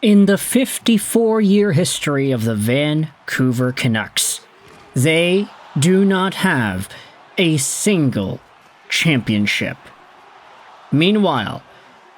In the 54-year history of the Vancouver Canucks, they do not have a single championship. Meanwhile,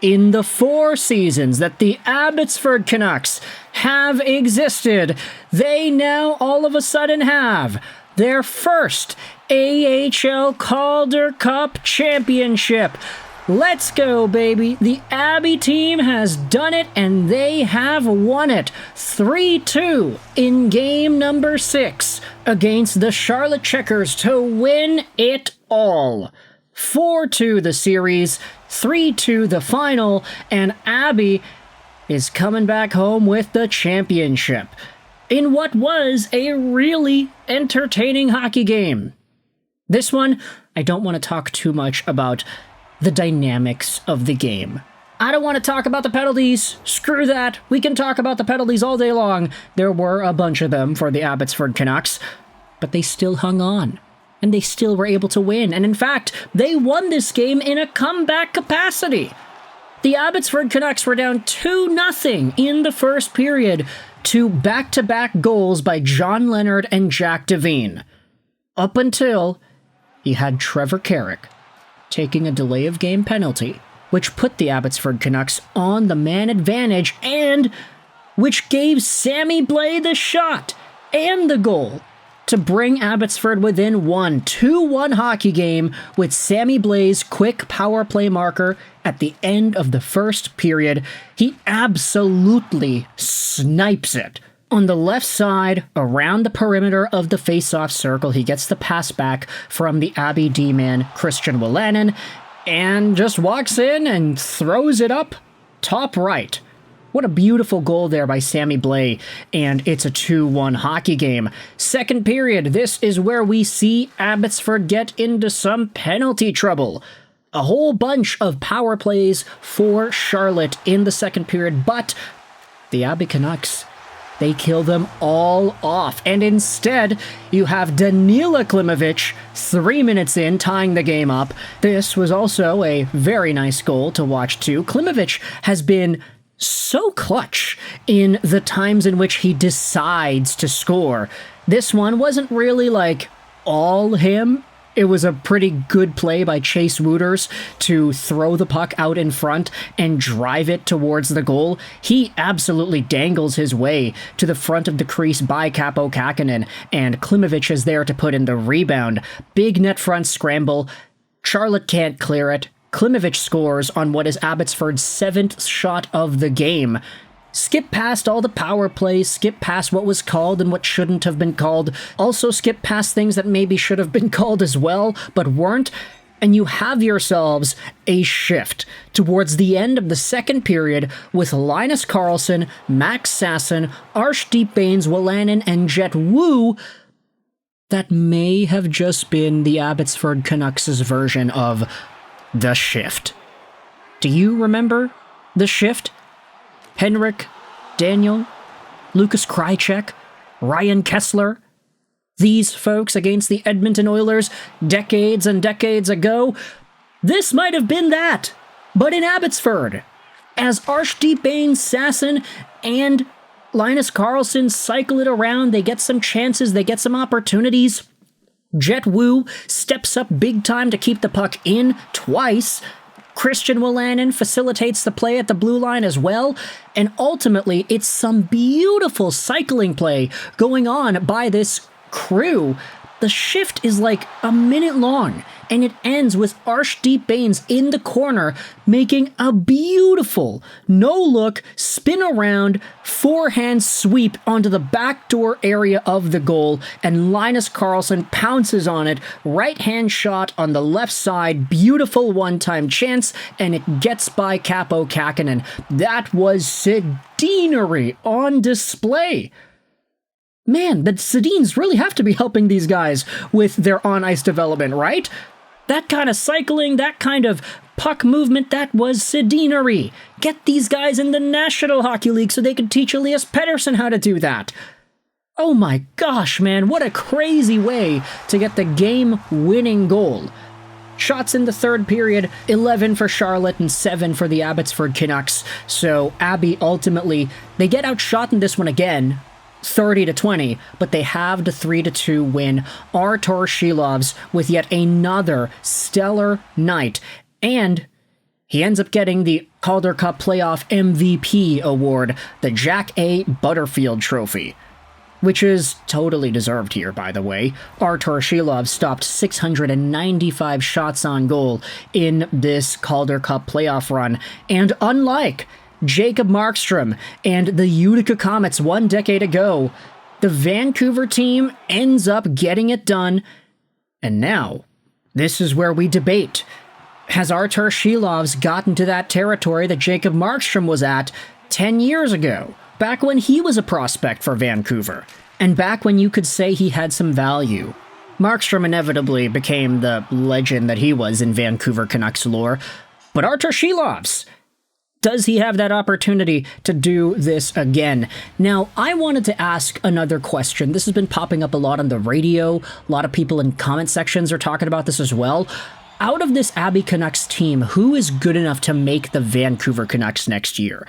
in the 4 seasons that the Abbotsford Canucks have existed, they now all of a sudden have their first AHL Calder Cup championship. Let's go, baby. The Abby team has done it, and they have won it 3-2 in game number 6 against the Charlotte Checkers to win it all. 4-2 the series, 3-2 the final, and Abby is coming back home with the championship in what was a really entertaining hockey game. This one, I don't want to talk too much about the dynamics of the game. I don't want to talk about the penalties. Screw that. We can talk about the penalties all day long. There were a bunch of them for the Abbotsford Canucks, but they still hung on, and they still were able to win. And in fact, they won this game in a comeback capacity. The Abbotsford Canucks were down 2-0 in the first period to back-to-back goals by John Leonard and Jack Devine, up until you had Trevor Carrick taking a delay of game penalty, which put the Abbotsford Canucks on the man advantage and which gave Sammy Blais the shot and the goal to bring Abbotsford within one 2-1 hockey game with Sammy Blais' quick power play marker at the end of the first period. He absolutely snipes it. On the left side, around the perimeter of the face-off circle, he gets the pass back from the Abbey D-man, Christian Wolanin, and just walks in and throws it up top right. What a beautiful goal there by Sammy Blais, and it's a 2-1 hockey game. Second period, this is where we see Abbotsford get into some penalty trouble. A whole bunch of power plays for Charlotte in the second period, but the Abbey Canucks, they kill them all off, and instead, you have Danila Klimovich 3 minutes in, tying the game up. This was also a very nice goal to watch too. Klimovich has been so clutch in the times in which he decides to score. This one wasn't really like all him. It was a pretty good play by Chase Wooters to throw the puck out in front and drive it towards the goal. He absolutely dangles his way to the front of the crease by Kaapo Kähkönen, and Klimovich is there to put in the rebound. Big net front scramble. Charlotte can't clear it. Klimovich scores on what is Abbotsford's 7th shot of the game. Skip past all the power plays, skip past what was called and what shouldn't have been called, also skip past things that maybe should have been called as well, but weren't, and you have yourselves a shift towards the end of the second period with Linus Karlsson, Max Sasson, Arshdeep Bains, Wolanin, and Jet Wu. That may have just been the Abbotsford Canucks' version of the shift. Do you remember the shift? Henrik, Daniel, Lucas Krajicek, Ryan Kessler, these folks against the Edmonton Oilers decades and decades ago. This might have been that, but in Abbotsford. As Arshdeep Bains, Sasson, and Linus Karlsson cycle it around, they get some chances, they get some opportunities. Jet Wu steps up big time to keep the puck in twice. Christian Wolanin facilitates the play at the blue line as well, and ultimately it's some beautiful cycling play going on by this crew. The shift is like a minute long, and it ends with Arshdeep Bains in the corner making a beautiful no-look, spin-around, forehand sweep onto the backdoor area of the goal, and Linus Karlsson pounces on it, right-hand shot on the left side, beautiful one-time chance, and it gets by Kaapo Kähkönen. That was scenery on display. Man, the Sedins really have to be helping these guys with their on-ice development, right? That kind of cycling, that kind of puck movement, that was scenery. Get these guys in the National Hockey League so they can teach Elias Pettersson how to do that. Oh my gosh, man, what a crazy way to get the game-winning goal. shots in the third period, 11 for Charlotte and 7 for the Abbotsford Canucks. So Abby ultimately, they get outshot in this one again, 30-20, but they have the 3-2 win. Arturs Silovs with yet another stellar night, and he ends up getting the Calder Cup Playoff MVP award, the Jack A. Butterfield Trophy, which is totally deserved here, by the way. Arturs Silovs stopped 695 shots on goal in this Calder Cup playoff run, and unlike Jacob Markstrom and the Utica Comets 1 decade ago, the Vancouver team ends up getting it done. And now, this is where we debate. Has Arturs Silovs gotten to that territory that Jacob Markstrom was at 10 years ago, back when he was a prospect for Vancouver, and back when you could say he had some value? Markstrom inevitably became the legend that he was in Vancouver Canucks lore, but Arturs Silovs, does he have that opportunity to do this again? Now, I wanted to ask another question. This has been popping up a lot on the radio. A lot of people in comment sections are talking about this as well. Out of this Abbey Canucks team, who is good enough to make the Vancouver Canucks next year?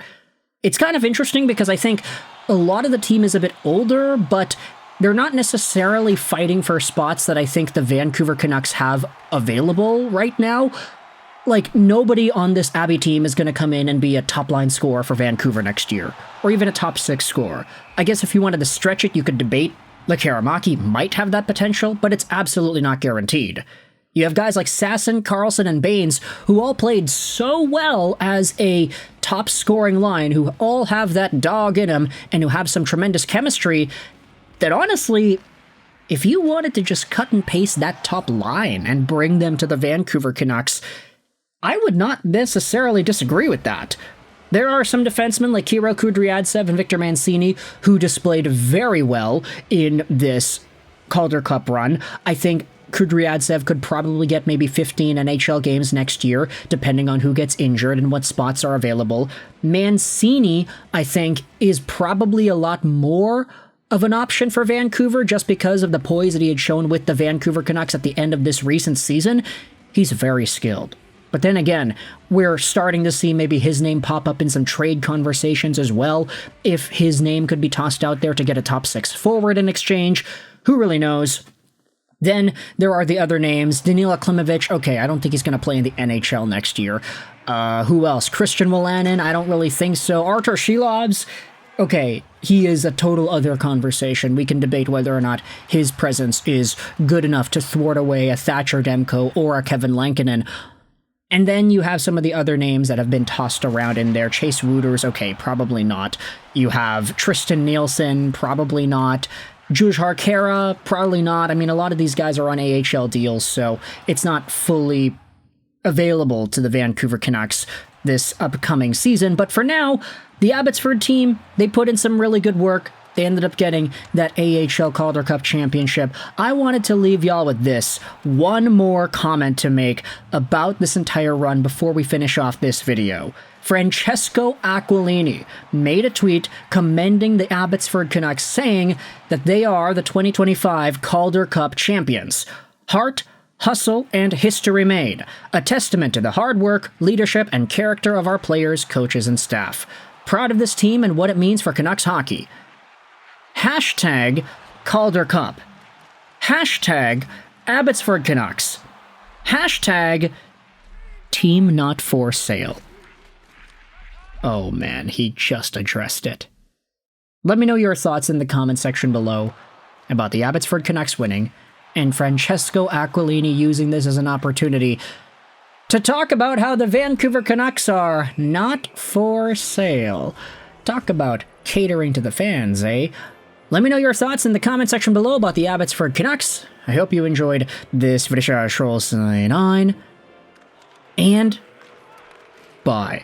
It's kind of interesting because I think a lot of the team is a bit older, but they're not necessarily fighting for spots that I think the Vancouver Canucks have available right now. Like, nobody on this Abbey team is going to come in and be a top-line scorer for Vancouver next year, or even a top-6 scorer. I guess if you wanted to stretch it, you could debate Lekaramaki might have that potential, but it's absolutely not guaranteed. You have guys like Sasson, Carlson, and Baines, who all played so well as a top-scoring line, who all have that dog in them, and who have some tremendous chemistry, that honestly, if you wanted to just cut and paste that top line and bring them to the Vancouver Canucks, I would not necessarily disagree with that. There are some defensemen like Kirill Kudryavtsev and Victor Mancini who displayed very well in this Calder Cup run. I think Kudryavtsev could probably get maybe 15 NHL games next year, depending on who gets injured and what spots are available. Mancini, I think, is probably a lot more of an option for Vancouver just because of the poise that he had shown with the Vancouver Canucks at the end of this recent season. He's very skilled. But then again, we're starting to see maybe his name pop up in some trade conversations as well. If his name could be tossed out there to get a top 6 forward in exchange, who really knows? Then there are the other names. Danila Klimovich, okay, I don't think he's going to play in the NHL next year. Who else? Christian Wolanin, I don't really think so. Arturs Silovs, okay, he is a total other conversation. We can debate whether or not his presence is good enough to thwart away a Thatcher Demko or a Kevin Lankinen. And then you have some of the other names that have been tossed around in there. Chase Wooters, okay, probably not. You have Tristan Nielsen, probably not. Juj Harkera, probably not. I mean, a lot of these guys are on AHL deals, so it's not fully available to the Vancouver Canucks this upcoming season. But for now, the Abbotsford team, they put in some really good work. They ended up getting that AHL Calder Cup championship. I wanted to leave y'all with this. One more comment to make about this entire run before we finish off this video. Francesco Aquilini made a tweet commending the Abbotsford Canucks, saying that they are the 2025 Calder Cup champions. Heart, hustle, and history made. A testament to the hard work, leadership, and character of our players, coaches, and staff. Proud of this team and what it means for Canucks hockey. Hashtag Calder Cup. Hashtag Abbotsford Canucks. Hashtag Team Not For Sale. Oh man, he just addressed it. Let me know your thoughts in the comment section below about the Abbotsford Canucks winning and Francesco Aquilini using this as an opportunity to talk about how the Vancouver Canucks are not for sale. Talk about catering to the fans, eh? Let me know your thoughts in the comment section below about the Abbotsford Canucks. I hope you enjoyed this video. And bye.